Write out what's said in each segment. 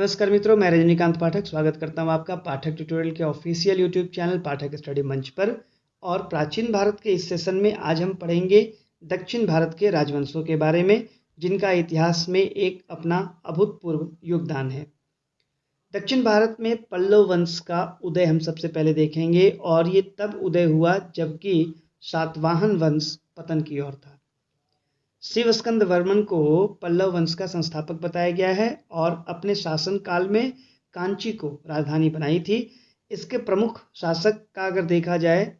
नमस्कार मित्रों, मैं रजनीकांत पाठक स्वागत करता हूं आपका पाठक ट्यूटोरियल के ऑफिशियल यूट्यूब चैनल पाठक स्टडी मंच पर। और प्राचीन भारत के इस सेशन में आज हम पढ़ेंगे दक्षिण भारत के राजवंशों के बारे में, जिनका इतिहास में एक अपना अभूतपूर्व योगदान है। दक्षिण भारत में पल्लव वंश का उदय हम सबसे पहले देखेंगे, और ये तब उदय हुआ जबकि सातवाहन वंश पतन की ओर था। शिवस्कंद वर्मन को पल्लव वंश का संस्थापक बताया गया है और अपने शासन काल में कांची को राजधानी बनाई थी। इसके प्रमुख शासक का अगर देखा जाए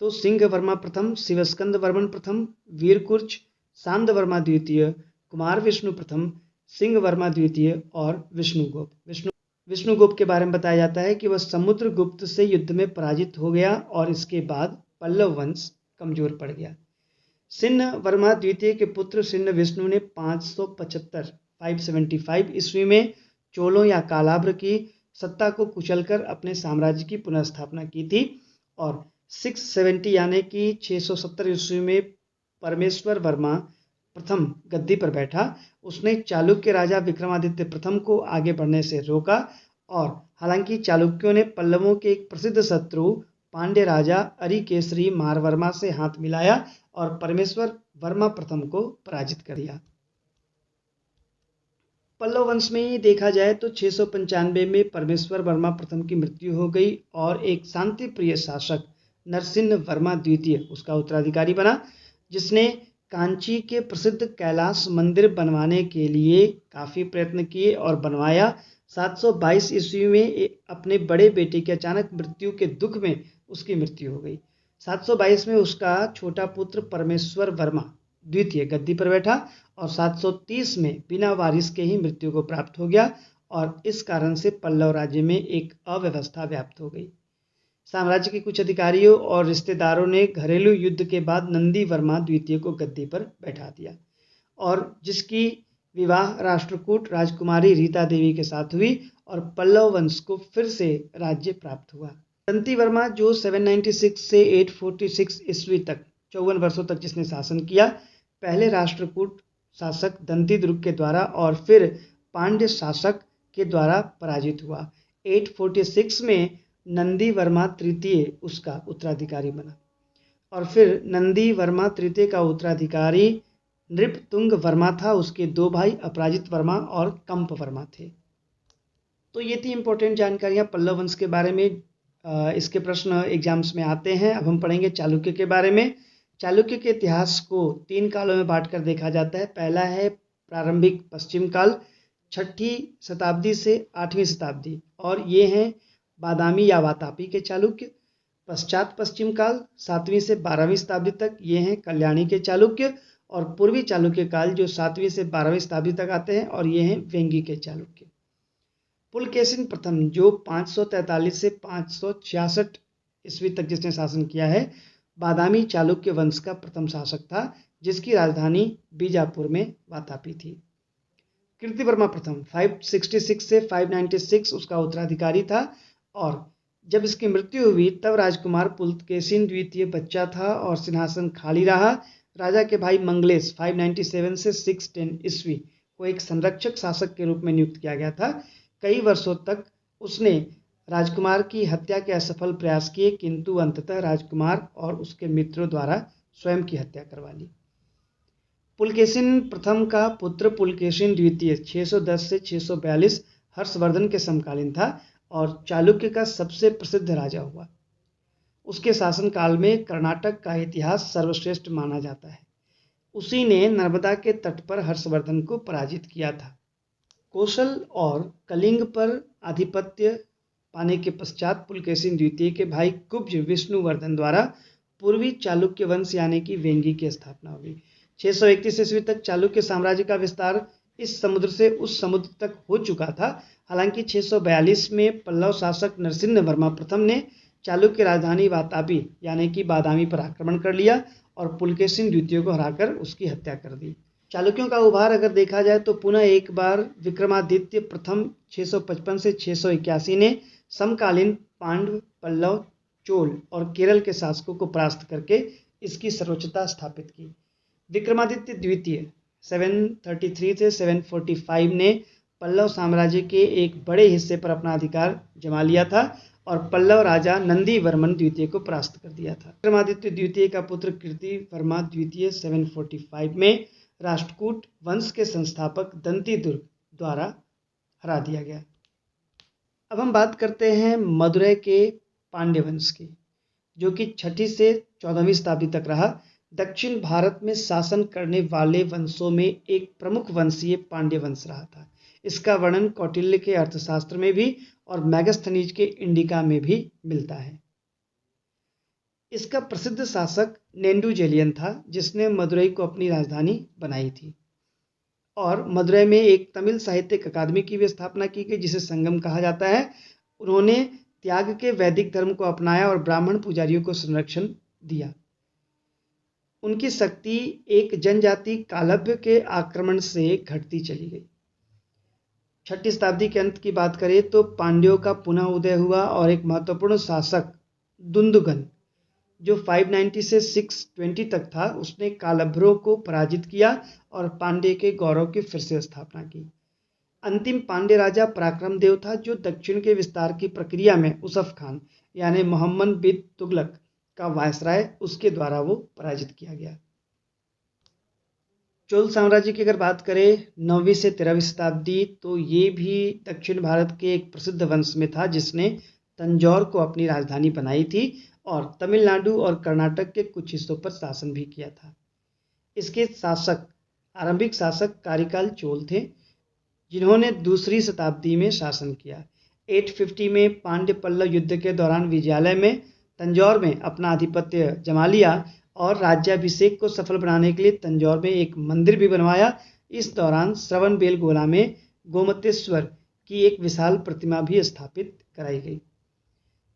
तो सिंह वर्मा प्रथम, शिवस्कंद वर्मन प्रथम, वीरकुर्च, सांद वर्मा द्वितीय, कुमार विष्णु प्रथम, सिंह वर्मा द्वितीय और विष्णुगुप्त। विष्णुगुप्त के बारे में बताया जाता है कि वह समुद्रगुप्त से युद्ध में पराजित हो गया और इसके बाद पल्लव वंश कमजोर पड़ गया। सिन्ह वर्मा द्वितीय के पुत्र सिन्ह विष्णु ने 575 ईस्वी में चोलों या कालाब्र की सत्ता को कुचलकर अपने साम्राज्य की पुनर्स्थापना की थी, और 670 यानी कि 670 ईस्वी में परमेश्वर वर्मा प्रथम गद्दी पर बैठा। उसने चालुक्य राजा विक्रमादित्य प्रथम को आगे बढ़ने से रोका, और हालांकि चालुक्यों ने पल्लवों के एक प्रसिद्ध शत्रु पांड्य राजा अरिकेसरी मारवर्मा से हाथ मिलाया और परमेश्वर वर्मा प्रथम को पराजित कर दिया। पल्लव वंश में ही देखा जाए तो 695 में परमेश्वर वर्मा प्रथम की मृत्यु हो गई और एक शांति प्रिय शासक नरसिंह वर्मा द्वितीय उसका उत्तराधिकारी बना, जिसने कांची के प्रसिद्ध कैलाश मंदिर बनवाने के लिए काफ़ी प्रयत्न किए और बनवाया। 722 ईस्वी में अपने बड़े बेटे की अचानक मृत्यु के दुख में उसकी मृत्यु हो गई। 722 में उसका छोटा पुत्र परमेश्वर वर्मा द्वितीय गद्दी पर बैठा और 730 में बिना वारिस के ही मृत्यु को प्राप्त हो गया, और इस कारण से पल्लव राज्य में एक अव्यवस्था व्याप्त हो गई। साम्राज्य के कुछ अधिकारियों और रिश्तेदारों ने घरेलू युद्ध के बाद नंदी वर्मा द्वितीय को गद्दी पर बैठा दिया, और जिसकी विवाह राष्ट्रकूट राजकुमारी रीता देवी के साथ हुई, और पल्लव वंश को फिर से राज्य प्राप्त हुआ। दंती वर्मा जो 796 से 846 ईस्वी तक 54 वर्षों तक जिसने शासन किया, पहले राष्ट्रकूट शासक दंतीदुर्ग के द्वारा और फिर पांड्य शासक के द्वारा पराजित हुआ। 846 में नंदी वर्मा तृतीय उसका उत्तराधिकारी बना, और फिर नंदी वर्मा तृतीय का उत्तराधिकारी नृपतुंग वर्मा था। उसके दो भाई अपराजित वर्मा और कंप वर्मा थे। तो ये थी इंपॉर्टेंट जानकारियाँ पल्लव वंश के बारे में। इसके प्रश्न एग्जाम्स में आते हैं। अब हम पढ़ेंगे चालुक्य के बारे में। चालुक्य के इतिहास को 3 कालों में बांटकर देखा जाता है। पहला है प्रारंभिक पश्चिम काल 6ठी शताब्दी से 8वीं शताब्दी, और ये हैं बादामी या वातापी के चालुक्य। पश्चात पश्चिम काल 7वीं से 12वीं शताब्दी तक, ये हैं कल्याणी के चालुक्य। और पूर्वी चालुक्य काल जो 7वीं से 12वीं शताब्दी तक आते हैं, और ये हैं वेंगी के चालुक्य। पुलकेशिन प्रथम जो 543 से 566 ईस्वी तक जिसने शासन किया है, बादामी चालुक्य वंश का प्रथम शासक था, जिसकी राजधानी बीजापुर में वातापी थी। कीर्तिवर्मा प्रथम 566 से 596 उसका उत्तराधिकारी था, और जब इसकी मृत्यु हुई तब राजकुमार पुलकेशिन द्वितीय बच्चा था और सिंहासन खाली रहा। राजा के भाई मंगलेश 597 से 610 ईस्वी को एक संरक्षक शासक के रूप में नियुक्त किया गया था। कई वर्षों तक उसने राजकुमार की हत्या के असफल प्रयास किए, किंतु अंततः राजकुमार और उसके मित्रों द्वारा स्वयं की हत्या करवा ली। पुलकेशिन प्रथम का पुत्र पुलकेशिन द्वितीय 610 से 642 हर्षवर्धन के समकालीन था और चालुक्य का सबसे प्रसिद्ध राजा हुआ। उसके शासनकाल में कर्नाटक का इतिहास सर्वश्रेष्ठ माना जाता है। उसी ने नर्मदा के तट पर हर्षवर्धन को पराजित किया था। कौशल और कलिंग पर आधिपत्य पाने के पश्चात पुलकेशिन द्वितीय के भाई कुब्ज विष्णुवर्धन द्वारा पूर्वी चालुक्य वंश यानी कि वेंगी की स्थापना हुई। 631 ईस्वी तक चालुक्य साम्राज्य का विस्तार इस समुद्र से उस समुद्र तक हो चुका था। हालांकि 642 में पल्लव शासक नरसिंह वर्मा प्रथम ने चालुक्य राजधानी वातापी यानी कि बादामी पर आक्रमण कर लिया और पुलकेशिन द्वितीय को हराकर उसकी हत्या कर दी। चालुक्यों का उभार अगर देखा जाए तो पुनः एक बार विक्रमादित्य प्रथम 655 से 681 ने समकालीन पांड्व, पल्लव, चोल और केरल के शासकों को परास्त करके इसकी सर्वोच्चता स्थापित की। विक्रमादित्य द्वितीय 733 से 745 ने पल्लव साम्राज्य के एक बड़े हिस्से पर अपना अधिकार जमा लिया था और पल्लव राजा नंदी वर्मन द्वितीय को परास्त कर दिया था। विक्रमादित्य द्वितीय का पुत्र कीर्ति वर्मा द्वितीय 745 में राष्ट्रकूट वंश के संस्थापक दंती दुर्ग द्वारा हरा दिया गया। अब हम बात करते हैं मदुरै के पांड्य वंश की, जो कि 6वीं से 14वीं शताब्दी तक रहा। दक्षिण भारत में शासन करने वाले वंशों में एक प्रमुख वंशीय पांड्य वंश रहा था। इसका वर्णन कौटिल्य के अर्थशास्त्र में भी और मैगस्थनीज के इंडिका में भी मिलता है। इसका प्रसिद्ध शासक नेंडुजेलियन था, जिसने मदुरै को अपनी राजधानी बनाई थी और मदुरै में एक तमिल साहित्यिक अकादमी की भी स्थापना की गई, जिसे संगम कहा जाता है। उन्होंने त्याग के वैदिक धर्म को अपनाया और ब्राह्मण पुजारियों को संरक्षण दिया। उनकी शक्ति एक जनजाति कालभ्य के आक्रमण से घटती चली गई। 6वीं शताब्दी के अंत की बात करें तो पांड्यों का पुनः उदय हुआ और एक महत्वपूर्ण शासक दुंदुगन, जो 590 से 620 तक था, उसने कालभ्रों को पराजित किया और पांड्य के गौरव की फिर से स्थापना की। अंतिम पांड्य राजा पराक्रम देव था, जो दक्षिण के विस्तार की प्रक्रिया में उसफ खान यानी मोहम्मद बिन तुगलक का वायसराय, उसके द्वारा वो पराजित किया गया। चोल साम्राज्य की अगर बात करें 9वीं से 13वीं शताब्दी, तो ये भी दक्षिण भारत के एक प्रसिद्ध वंश में था, जिसने तंजौर को अपनी राजधानी बनाई थी और तमिलनाडु और कर्नाटक के कुछ हिस्सों पर शासन भी किया था। इसके आरंभिक शासक कारिकाल चोल थे, जिन्होंने 2री शताब्दी में शासन किया। 850 में पांड्य पल्लव युद्ध के दौरान विजयालय में तंजौर में अपना आधिपत्य जमा लिया और राज्याभिषेक को सफल बनाने के लिए तंजौर में एक मंदिर भी बनवाया। इस दौरान श्रवणबेलगोला में गोमतेश्वर की एक विशाल प्रतिमा भी स्थापित कराई गई।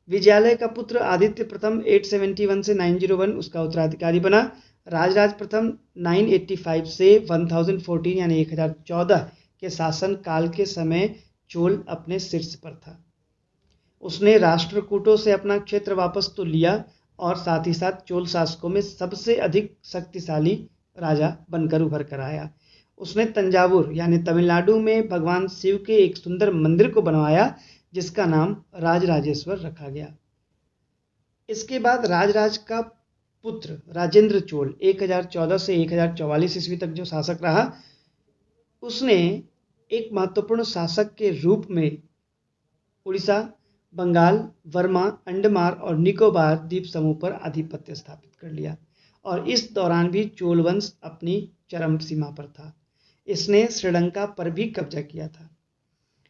विजयालय का पुत्र आदित्य प्रथम 871 से 901 उसका उत्तराधिकारी बना। राजराज प्रथम 985 से 1014 यानी 1014 के शासन काल के समय चोल अपने शीर्ष पर था। उसने राष्ट्रकूटों से अपना क्षेत्र वापस तो लिया और साथ ही साथ चोल शासकों में सबसे अधिक शक्तिशाली राजा बनकर उभर कर आया। उसने तंजावुर यानी तमिलनाडु में भगवान शिव के एक सुंदर मंदिर को बनवाया, जिसका नाम राजराजेश्वर रखा गया। इसके बाद राजराज का पुत्र राजेंद्र चोल 1014 से 1044 ईस्वी तक जो शासक रहा, उसने एक महत्वपूर्ण शासक के रूप में उड़ीसा, बंगाल, वर्मा, अंडमान और निकोबार द्वीप समूह पर आधिपत्य स्थापित कर लिया और इस दौरान भी चोल वंश अपनी चरम सीमा पर था। इसने श्रीलंका पर भी कब्जा किया था।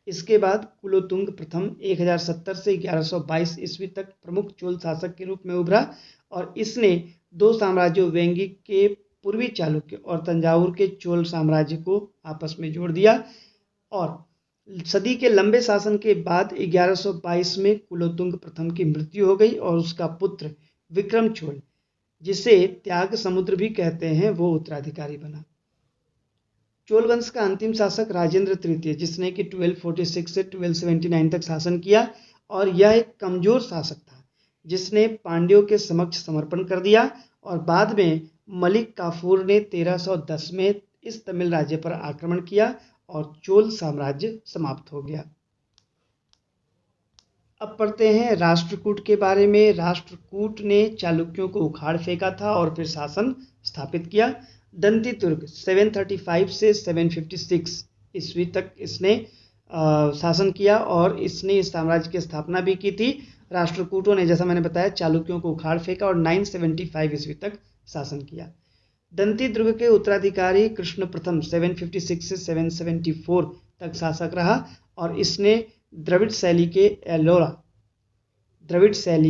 इसके बाद कुलोतुंग प्रथम 1070 से 1122 ईस्वी तक प्रमुख चोल शासक के रूप में उभरा और इसने 2 साम्राज्यों वेंगी के पूर्वी चालुक्य और तंजावुर के चोल साम्राज्य को आपस में जोड़ दिया और सदी के लंबे शासन के बाद 1122 में कुलोतुंग प्रथम की मृत्यु हो गई और उसका पुत्र विक्रम चोल, जिसे त्याग समुद्र भी कहते हैं, वो उत्तराधिकारी बना। चोल वंश का अंतिम शासक राजेंद्र तृतीय, जिसने कि 1246 से 1279 तक शासन किया और यह एक कमजोर शासक था, जिसने पांड्यों के समक्ष समर्पण कर दिया और बाद में मलिक काफूर ने 1310 में इस तमिल राज्य पर आक्रमण किया और चोल साम्राज्य समाप्त हो गया। अब पढ़ते हैं राष्ट्रकूट के बारे में। राष्ट्रकूट ने चालुक्यों को उखाड़ फेंका था और फिर शासन स्थापित किया। दंती तुर्क 735 से 756 ईस्वी तक इसने शासन किया और इसने इस साम्राज्य की स्थापना भी की थी। राष्ट्रकूटों ने, जैसा मैंने बताया, चालुक्यों को उखाड़ फेंका और 975 ईस्वी तक शासन किया। दंती दुर्ग के उत्तराधिकारी कृष्ण प्रथम 756 से 774 तक शासक रहा और इसने द्रविड़ शैली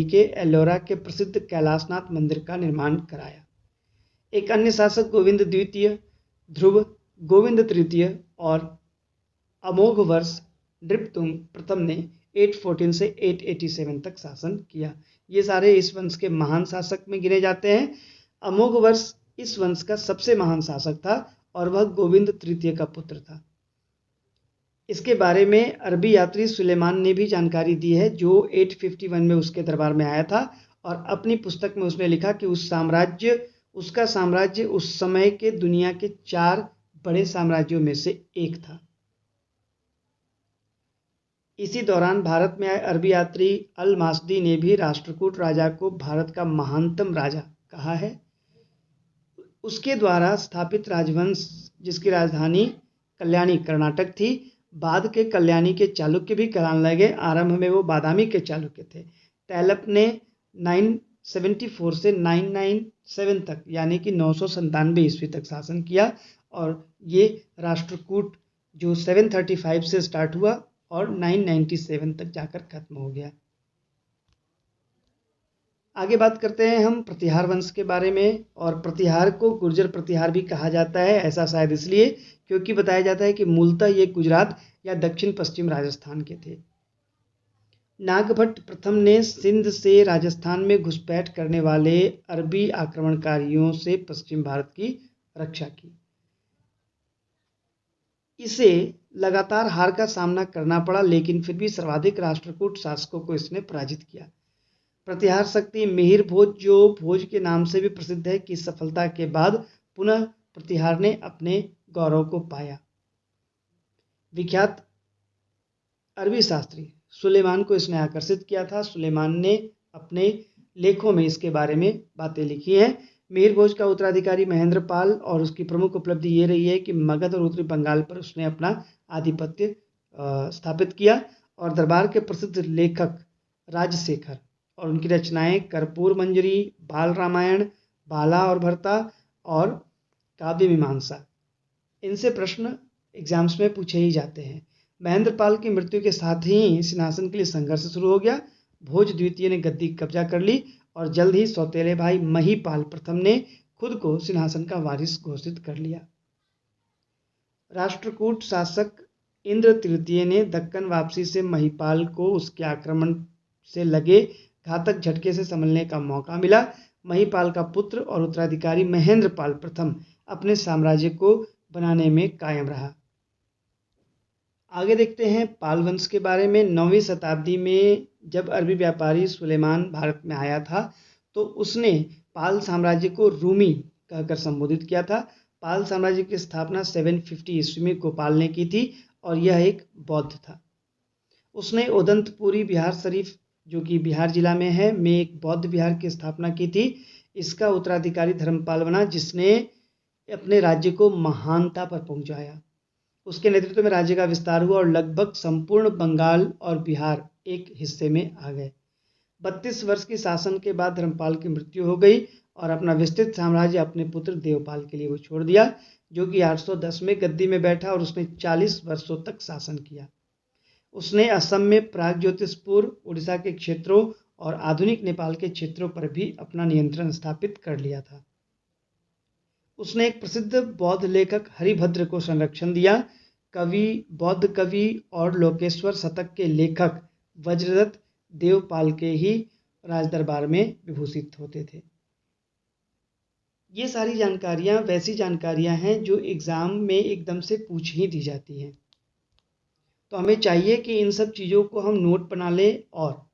के एलोरा के प्रसिद्ध कैलाशनाथ मंदिर का निर्माण कराया। एक अन्य शासक गोविंद द्वितीय, ध्रुव, गोविंद तृतीय और अमोघ वर्ष नृपतुंग प्रथम ने 814 से 887 तक शासन किया। ये सारे इस वंश के महान शासक में गिने जाते हैं। अमोघ वर्ष इस वंश का सबसे महान शासक था और वह गोविंद तृतीय का पुत्र था। इसके बारे में अरबी यात्री सुलेमान ने भी जानकारी दी है, जो 851 में उसके दरबार में आया था और अपनी पुस्तक में उसने लिखा कि उसका साम्राज्य उस समय के दुनिया के 4 बड़े साम्राज्यों में से एक था। इसी दौरान भारत में आए अरबी यात्री अल मासदी ने भी राष्ट्रकूट राजा को भारत का महानतम राजा कहा है। उसके द्वारा स्थापित राजवंश जिसकी राजधानी कल्याणी कर्नाटक थी, बाद के कल्याणी के चालुक्य भी कहलाने लगे। आरंभ में वो बादामी के चालुक्य थे। तैलप ने 974 से 997 तक यानी कि 997 ईस्वी तक शासन किया और ये राष्ट्रकूट जो 735 से स्टार्ट हुआ और 997 तक जाकर खत्म हो गया। आगे बात करते हैं हम प्रतिहार वंश के बारे में। और प्रतिहार को गुर्जर प्रतिहार भी कहा जाता है, ऐसा शायद इसलिए क्योंकि बताया जाता है कि मूलतः ये गुजरात या दक्षिण पश्चिम राजस्थान के थे। नागभट्ट प्रथम ने सिंध से राजस्थान में घुसपैठ करने वाले अरबी आक्रमणकारियों से पश्चिम भारत की रक्षा की। इसे लगातार हार का सामना करना पड़ा, लेकिन फिर भी सर्वाधिक राष्ट्रकूट शासकों को इसने पराजित किया। प्रतिहार शक्ति मिहिर भोज, जो भोज के नाम से भी प्रसिद्ध है, की सफलता के बाद पुनः प्रतिहार ने अपने गौरव को पाया। विख्यात अरबी शास्त्री सुलेमान को इसने आकर्षित किया था। सुलेमान ने अपने लेखों में इसके बारे में बातें लिखी हैं। मिहिर भोज का उत्तराधिकारी महेंद्र पाल और उसकी प्रमुख उपलब्धि ये रही है कि मगध और उत्तरी बंगाल पर उसने अपना आधिपत्य स्थापित किया और दरबार के प्रसिद्ध लेखक राजशेखर और उनकी रचनाएं कर्पूर मंजरी, बाल रामायण, बाला और भरता और काव्य मीमांसा, इनसे प्रश्न एग्जाम्स में पूछे ही जाते हैं। महेंद्र पाल की मृत्यु के साथ ही सिंहासन के लिए संघर्ष शुरू हो गया। भोज द्वितीय ने गद्दी कब्जा कर ली और जल्द ही सौतेले भाई महीपाल प्रथम ने खुद को सिंहासन का वारिस घोषित कर लिया। राष्ट्रकूट शासक इंद्र तृतीय ने दक्कन वापसी से महीपाल को उसके आक्रमण से लगे घातक झटके से संभलने का मौका मिला। महीपाल का पुत्र और उत्तराधिकारी महेंद्र पाल प्रथम अपने साम्राज्य को बनाने में कायम रहा। आगे देखते हैं पाल वंश के बारे में। 9वीं शताब्दी में जब अरबी व्यापारी सुलेमान भारत में आया था तो उसने पाल साम्राज्य को रूमी कहकर संबोधित किया था। पाल साम्राज्य की स्थापना 750 ईस्वी में गोपाल ने की थी और यह एक बौद्ध था। उसने ओदंतपुरी बिहार शरीफ जो कि बिहार जिला में है में एक बौद्ध विहार की स्थापना की थी। इसका उत्तराधिकारी धर्मपाल बना जिसने अपने राज्य को महानता पर पहुंचाया। उसके नेतृत्व में राज्य का विस्तार हुआ और लगभग संपूर्ण बंगाल और बिहार एक हिस्से में आ गए। 32 वर्ष के शासन के बाद धर्मपाल की मृत्यु हो गई और अपना विस्तृत साम्राज्य अपने पुत्र देवपाल के लिए वो छोड़ दिया, जो कि 810 में गद्दी में बैठा और उसने 40 वर्षों तक शासन किया। उसने असम में प्राग ज्योतिषपुर, उड़ीसा के क्षेत्रों और आधुनिक नेपाल के क्षेत्रों पर भी अपना नियंत्रण स्थापित कर लिया था। उसने एक प्रसिद्ध बौद्ध लेखक हरिभद्र को संरक्षण दिया। कवि, बौद्ध कवि और लोकेश्वर शतक के लेखक वज्रदत्त देवपाल के ही राजदरबार में विभूषित होते थे। ये सारी जानकारियां वैसी जानकारियां हैं जो एग्जाम में एकदम से पूछ ही दी जाती हैं, तो हमें चाहिए कि इन सब चीज़ों को हम नोट बना लें और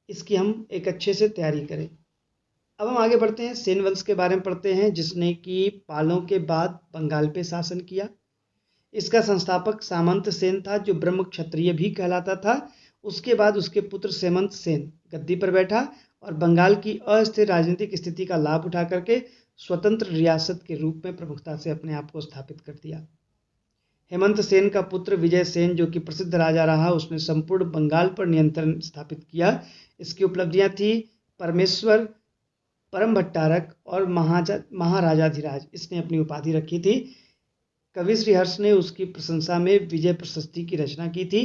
इसकी हम एक अच्छे से तैयारी करें। अब हम आगे बढ़ते हैं, सेन वंश के बारे में पढ़ते हैं, जिसने कि पालों के बाद बंगाल पे शासन किया। इसका संस्थापक सामंत सेन था, जो ब्रह्म क्षत्रिय भी कहलाता था। उसके बाद उसके पुत्र सेमंत सेन गद्दी पर बैठा और बंगाल की अस्थिर राजनीतिक स्थिति का लाभ उठा करके स्वतंत्र रियासत के रूप में प्रमुखता से अपने आप को स्थापित कर दिया। हेमंत सेन का पुत्र विजय सेन, जो कि प्रसिद्ध राजा रहा, उसने संपूर्ण बंगाल पर नियंत्रण स्थापित किया। इसकी उपलब्धियां थी परमेश्वर, परम भट्टारक और महाराजाधिराज, इसने अपनी उपाधि रखी थी। कवि श्री हर्ष ने उसकी प्रशंसा में विजय प्रशस्ति की रचना की थी।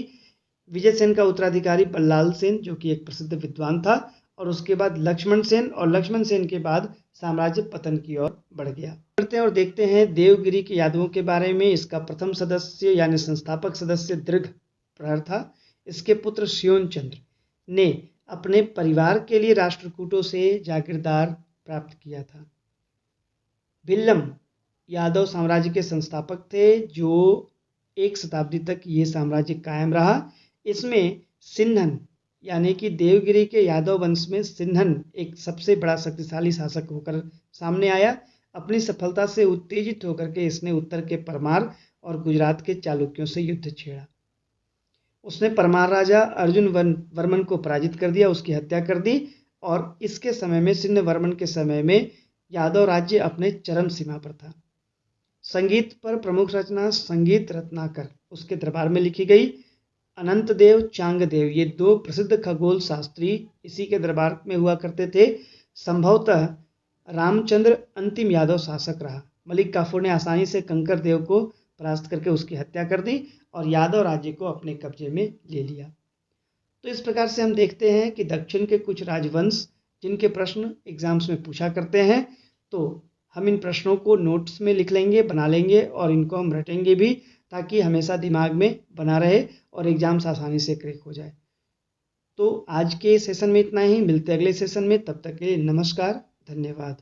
विजय सेन का उत्तराधिकारी बल्लाल सेन, जो कि एक प्रसिद्ध विद्वान था, और उसके बाद लक्ष्मण सेन, और लक्ष्मण सेन के बाद साम्राज्य पतन की ओर बढ़ गया। करते हैं और देखते हैं देवगिरी के यादवों के बारे में। इसका प्रथम सदस्य यानी संस्थापक सदस्य दृघ प्रहर था। इसके पुत्र श्योन चंद्र ने अपने परिवार के लिए राष्ट्रकूटों से जागीरदार प्राप्त किया था। भिल्लम यादव साम्राज्य के संस्थापक थे, जो एक शताब्दी तक ये साम्राज्य कायम रहा। इसमें सिन्हन यानी कि देवगिरी के यादव वंश में सिन्हन एक सबसे बड़ा शक्तिशाली शासक होकर सामने आया। अपनी सफलता से उत्तेजित होकर के इसने उत्तर के परमार और गुजरात के चालुक्यों से युद्ध छेड़ा। उसने परमार राजा अर्जुन वर्मन को पराजित कर दिया, उसकी हत्या कर दी। और इसके समय में, सिंह वर्मन के समय में, यादव राज्य अपने चरम सीमा पर था। संगीत पर प्रमुख रचना संगीत रत्नाकर उसके दरबार में लिखी गई। अनंत देव, चांगदेव, ये दो प्रसिद्ध खगोल शास्त्री इसी के दरबार में हुआ करते थे। संभवतः रामचंद्र अंतिम यादव शासक रहा। मलिक काफूर ने आसानी से कंकर देव को परास्त करके उसकी हत्या कर दी और यादव राज्य को अपने कब्जे में ले लिया। तो इस प्रकार से हम देखते हैं कि दक्षिण के कुछ राजवंश जिनके प्रश्न एग्जाम्स में पूछा करते हैं, तो हम इन प्रश्नों को नोट्स में लिख लेंगे, बना लेंगे और इनको हम रटेंगे भी, ताकि हमेशा दिमाग में बना रहे और एग्जाम्स आसानी से क्रैक हो जाए। तो आज के सेशन में इतना ही, मिलते अगले सेशन में, तब तक के लिए नमस्कार, धन्यवाद।